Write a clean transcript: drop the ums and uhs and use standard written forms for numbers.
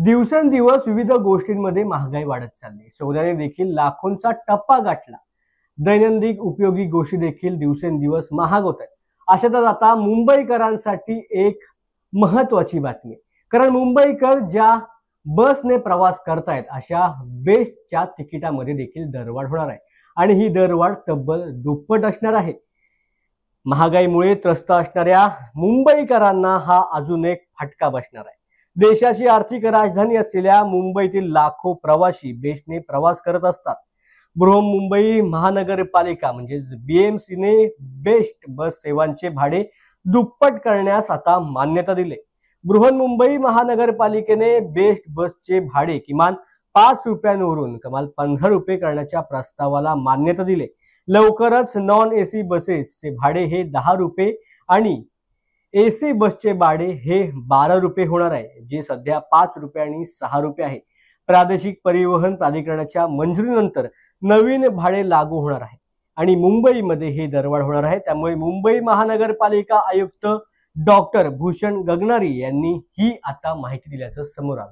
दिवसेंदिवस विविध गोष्टींमध्ये महागाई वाढत चालली. सोन्याने देखील लाखोंचा टप्पा गाठला. दैनंदिन उपयोगी गोष्टी देखील दिवसेंदिवस महाग होत आहेत. अशातच आता मुंबईकरांसाठी एक महत्वाची बातमी. कारण मुंबईकर ज्या बसने प्रवास करतायत अशा बेस्टच्या तिकिटामध्ये देखील दरवाढ होणार आहे आणि ही दरवाढ तब्बल दुप्पट असणार आहे. महागाईमुळे त्रस्त असणाऱ्या मुंबईकरांना हा अजून एक फटका बसणार आहे. देशाची आर्थिक राजधानी असलेल्या मुंबईतील लाखो प्रवासी बेस्टने प्रवास करत असतात. बृहन्मुंबई महानगरपालिका म्हणजेच BMCने बेस्ट बस सेवांचे भाडे दुप्पट करण्यास आता मान्यता दिली. बृहन्मुंबई महानगरपालिकेने बेस्ट बसचे भाडे किमान 5 रुपयांवरून कमाल 15 रुपये करण्याच्या प्रस्तावाला मान्यता दिली. लवकरच नॉन AC बसेसचे भाडे हे 10 रुपये आणि AC बसचे भाडे हे 12 रुपये होणार आहे, जे सध्या 5 रुपये आणि 6 रुपये आहे. प्रादेशिक परिवहन प्राधिकरणाच्या मंजुरीनंतर नवीन भाडे लागू होणार आहे आणि मुंबईमध्ये हे दरवाढ होणार आहे. त्यामुळे मुंबई महानगरपालिका आयुक्त डॉक्टर भूषण गगनारी यांनी ही आता माहिती दिल्याचं समोर आलं.